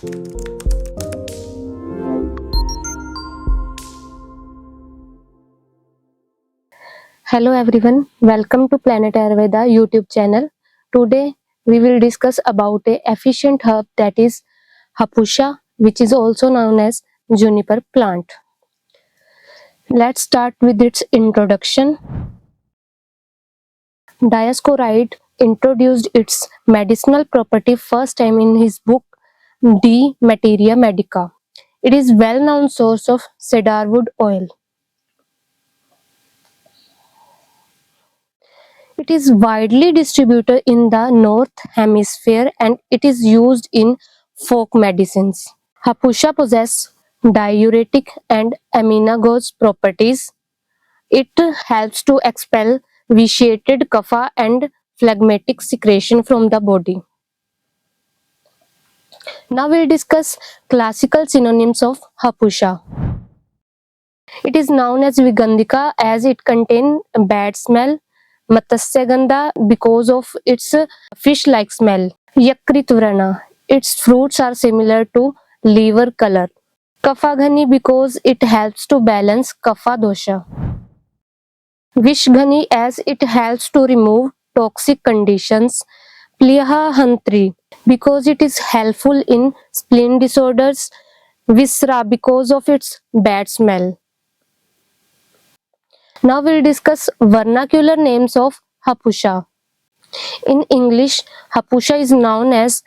Hello everyone, welcome to Planet Ayurveda YouTube channel. Today we will discuss about a efficient herb that is Hapusha, which is also known as juniper plant. Let's start with its introduction. Dioscoride introduced its medicinal property first time in his book De Materia Medica. It is well-known source of cedarwood oil. It is widely distributed in the North Hemisphere and it is used in folk medicines. Hapusha possesses diuretic and emmenagogue properties. It helps to expel vitiated kapha and phlegmatic secretion from the body. Now we'll discuss classical synonyms of Hapusha. It is known as Vigandhika as it contains bad smell. Matsasyagandha because of its fish-like smell. Yakritvrana, its fruits are similar to liver color. Kafaghani because it helps to balance kapha dosha. Vishghani as it helps to remove toxic conditions. Pliha Hantri because it is helpful in spleen disorders. Visra because of its bad smell. Now we'll discuss vernacular names of Hapusha. In English, Hapusha is known as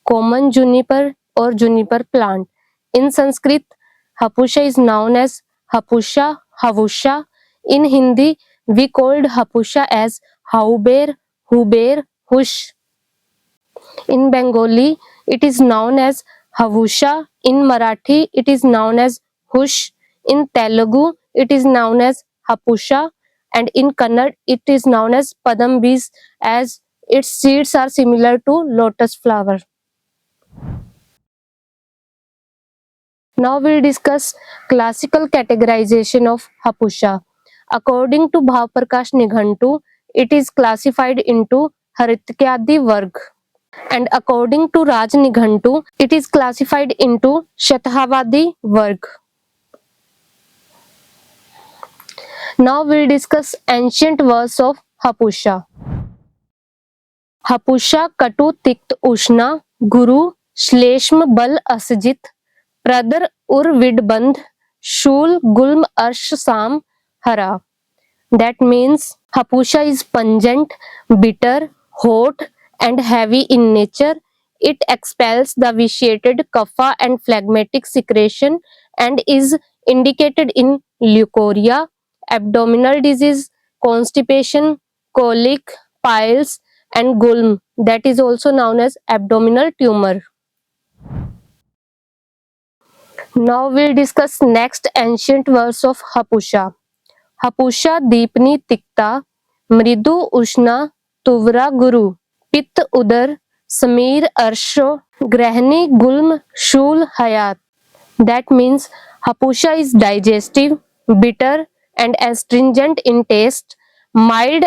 common juniper or juniper plant. In Sanskrit, Hapusha is known as Hapusha, Havusha. In Hindi, we called Hapusha as Hauber, Huber, Hush. In Bengali, it is known as Havusha. In Marathi, it is known as Hush. In Telugu, it is known as Hapusha. And in Kannada, it is known as Padambis as its seeds are similar to lotus flower. Now we'll discuss classical categorization of Hapusha. According to Bhav Prakash Nighantu, it is classified into Harityadi Varg. And according to Raj Nighantu, it is classified into Shathavadi Varg. Now we'll discuss ancient verse of Hapusha. Hapusha Katu Tikt Ushna Guru Shleshma Bal Asjit Pradar Ur Vidbandh Shul Gulm Arsh Sam Hara. That means Hapusha is pungent, bitter, hot and heavy in nature. It expels the vitiated kapha and phlegmatic secretion and is indicated in leukorrhea, abdominal disease, constipation, colic, piles and gulm, that is also known as abdominal tumor. Now we'll discuss next ancient verse of Hapusha. Hapusha Deepni Tikta Mridu Ushna Tuvra Guru Pit Udar Samir Arsho Grahni Gulm Shul Hayat. That means Hapusha is digestive, bitter and astringent in taste, mild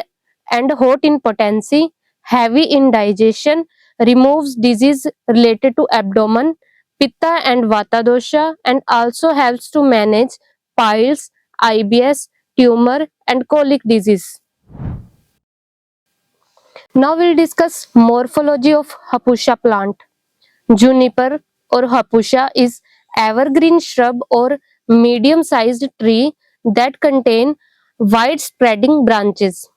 and hot in potency, heavy in digestion, removes disease related to abdomen, pitta and vata dosha, and also helps to manage piles, IBS, tumor and colic disease. Now we'll discuss morphology of Hapusha plant. Juniper or Hapusha is evergreen shrub or medium-sized tree that contain wide-spreading branches.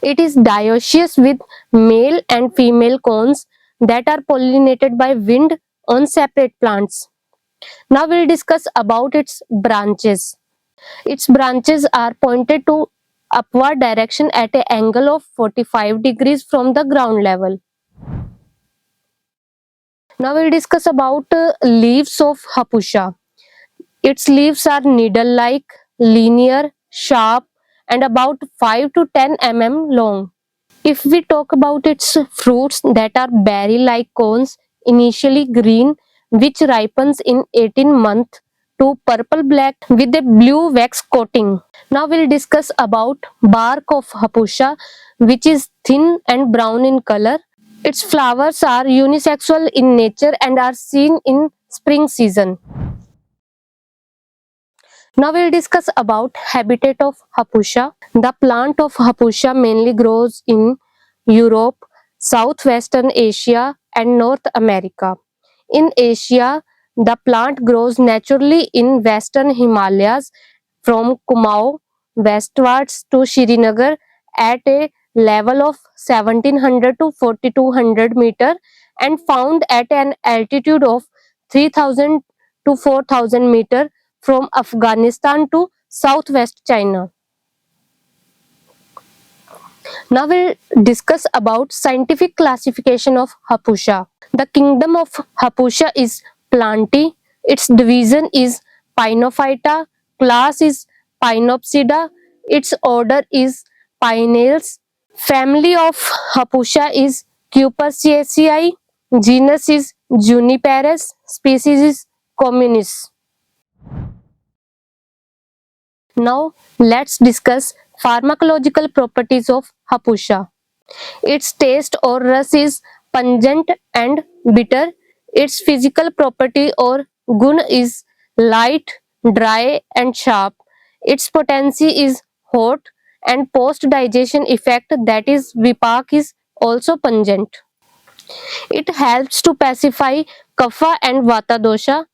It is dioecious with male and female cones that are pollinated by wind on separate plants. Now we'll discuss about its branches. Its branches are pointed to upward direction at an angle of 45 degrees from the ground level. Now we'll discuss about leaves of Hapusha. Its leaves are needle-like, linear, sharp and about 5 to 10 mm long. If we talk about its fruits that are berry-like cones, initially green, which ripens in 18 months to purple-black with a blue wax coating. Now we'll discuss about bark of Hapusha, which is thin and brown in color. Its flowers are unisexual in nature and are seen in spring season. Now we'll discuss about habitat of Hapusha. The plant of Hapusha mainly grows in Europe, Southwestern Asia and North America. In Asia, the plant grows naturally in Western Himalayas from Kumaon westwards to Srinagar at a level of 1700 to 4200 meter and found at an altitude of 3000 to 4000 meter from Afghanistan to southwest China. Now we'll discuss about scientific classification of Hapusha. The kingdom of Hapusha is Plantae. Its division is Pinophyta. Class is Pinopsida. Its order is Pineals. Family of Hapusha is Cupercaceae. Genus is Juniperus. Species is Communis. Now let's discuss pharmacological properties of Hapusha. Its taste or rus is pungent and bitter. Its physical property or gun is light, dry and sharp. Its potency is hot and post-digestion effect, that is vipak, is also pungent. It helps to pacify kapha and vata dosha.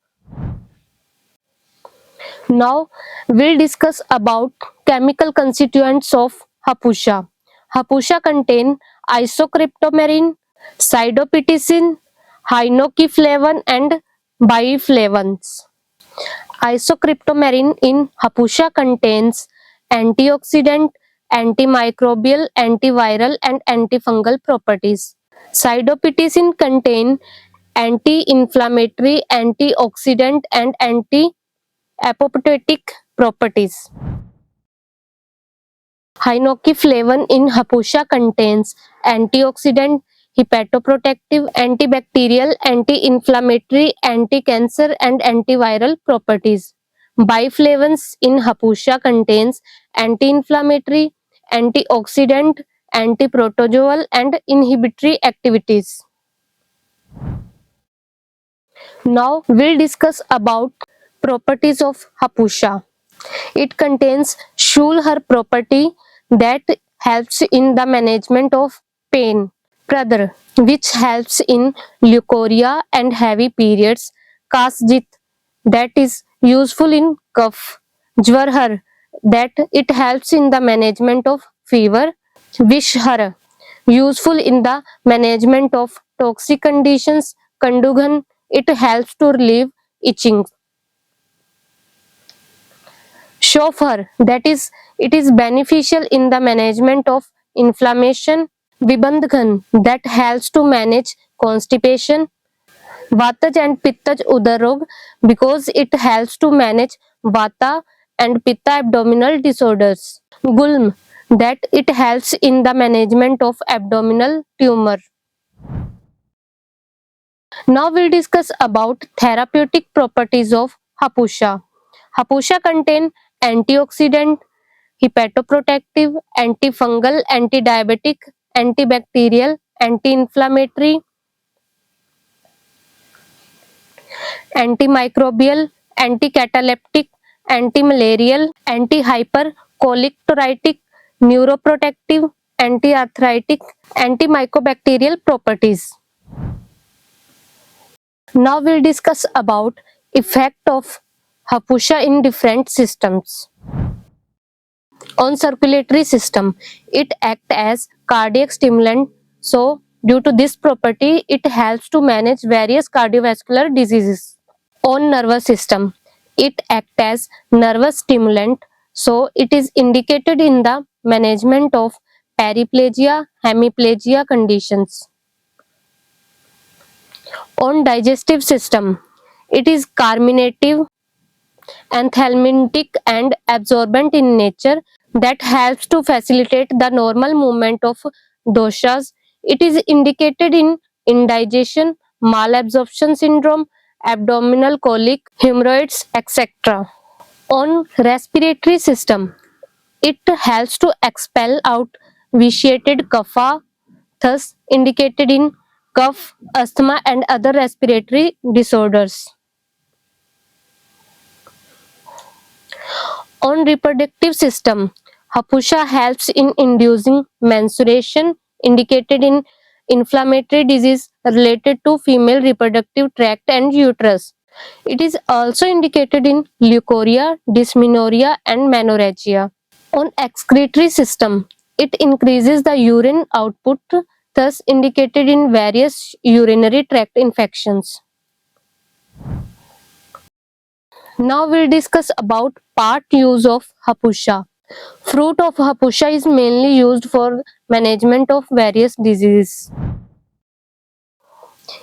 Now we'll discuss about chemical constituents of Hapusha. Hapusha contain isocryptomarin, cydopiticin, hinokeflavin and biflavins. Isocryptomarin in Hapusha contains antioxidant, antimicrobial, antiviral and antifungal properties. Cydopiticin contain anti-inflammatory, antioxidant and anti-apoptotic properties. Hinokeflavin in Hapusha contains antioxidant, hepatoprotective, antibacterial, anti-inflammatory, anti-cancer and antiviral properties. Biflavins in Hapusha contains anti-inflammatory, antioxidant, antiprotozoal and inhibitory activities. Now we'll discuss about properties of Hapusha. It contains Schulher property that helps in the management of pain. Pradar, which helps in leukorrhea and heavy periods. Kasjit, that is useful in cough. Jwarhar, that it helps in the management of fever. Vishhar, useful in the management of toxic conditions. Kandughan, it helps to relieve itching. Shofar, that is, it is beneficial in the management of inflammation. Vibandhan, that helps to manage constipation. Vataj and Pittaj Udarog, because it helps to manage Vata and Pitta abdominal disorders. Gulm, that it helps in the management of abdominal tumor. Now we'll discuss about therapeutic properties of Hapusha. Hapusha contain antioxidant, hepatoprotective, antifungal, antidiabetic, antibacterial, anti-inflammatory, antimicrobial, anticataleptic, antimalarial, antihypercholectolytic, neuroprotective, antiarthritic, antimycobacterial properties. Now we'll discuss about effect of Hapusha in different systems. On circulatory system, it acts as cardiac stimulant, so due to this property it helps to manage various cardiovascular diseases. On nervous system, it acts as nervous stimulant, so it is indicated in the management of paraplegia, hemiplegia conditions. On digestive system, it is carminative, anthelmintic and absorbent in nature that helps to facilitate the normal movement of doshas. It is indicated in indigestion, malabsorption syndrome, abdominal colic, hemorrhoids, etc. On respiratory system, it helps to expel out vitiated kapha, thus indicated in cough, asthma and other respiratory disorders. On reproductive system, Hapusha helps in inducing menstruation indicated in inflammatory disease related to female reproductive tract and uterus. It is also indicated in leukorrhea, dysmenorrhea, and menorrhagia. On excretory system, it increases the urine output, thus indicated in various urinary tract infections. Now we'll discuss about part use of Hapusha. Fruit of Hapusha is mainly used for management of various diseases.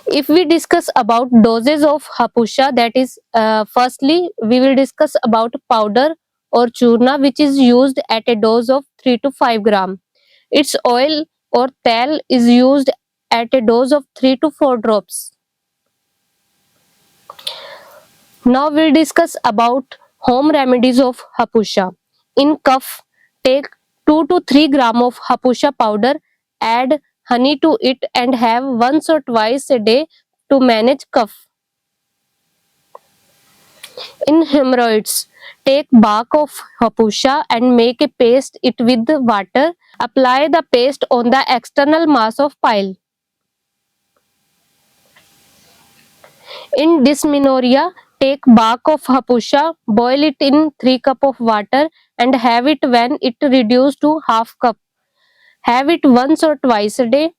If we discuss about doses of Hapusha, that is, firstly we will discuss about powder or churna, which is used at a dose of 3 to 5 gram. Its oil or tel is used at a dose of 3 to 4 drops. Now we'll discuss about home remedies of Hapusha. In cough, take 2 to 3 gram of Hapusha powder, add honey to it and have once or twice a day to manage cough. In hemorrhoids, take bark of Hapusha and make a paste it with water. Apply the paste on the external mass of pile. In dysmenorrhea, take bark of Hapusha, boil it in 3 cup of water and have it when it reduced to half cup. Have it once or twice a day.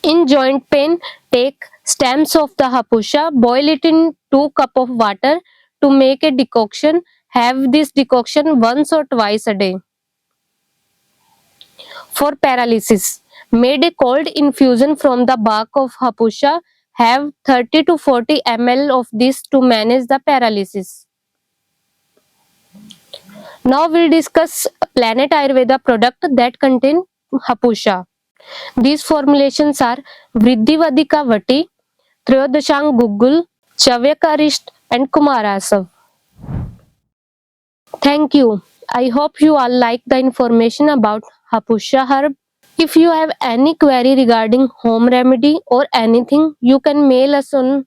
In joint pain, take stems of the Hapusha, boil it in 2 cup of water to make a decoction. Have this decoction once or twice a day. For paralysis, made a cold infusion from the bark of Hapusha. Have 30 to 40 ml of this to manage the paralysis. Now we'll discuss Planet Ayurveda product that contain Hapusha. These formulations are Vriddhivadika Vati, Triyodashang Gugul, Chavyakarisht and Kumarasav. Thank you. I hope you all like the information about Hapusha herb. If you have any query regarding home remedy or anything, you can mail us on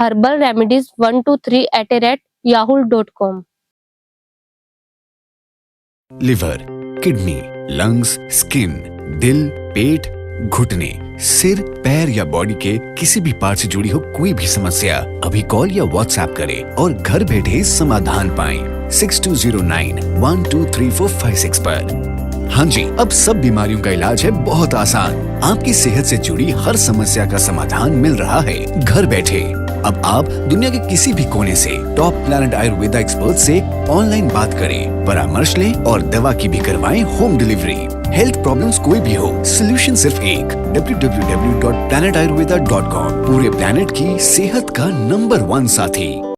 herbalremedies123@yahoo.com. Liver, kidney, lungs, skin, दिल, पेट, घुटने, सिर, पैर या body के किसी भी part से जुड़ी हो कोई भी समस्या, अभी कॉल या व्हाट्सएप करें और घर बैठे समाधान पाएं 6209123456 पर। हाँ जी, अब सब बीमारियों का इलाज है बहुत आसान। आपकी सेहत से जुड़ी हर समस्या का समाधान मिल रहा है घर बैठे। अब आप दुनिया के किसी भी कोने से टॉप प्लैनेट आयुर्वेदा एक्सपर्ट से ऑनलाइन बात करें, परामर्श लें और दवा की भी करवाएं होम डिलीवरी। हेल्थ प्रॉब्लम्स कोई भी हो, सोल्यूशन सिर्फ एक, www.planetayurveda.com। पूरे प्लैनेट की सेहत का नंबर 1 साथी।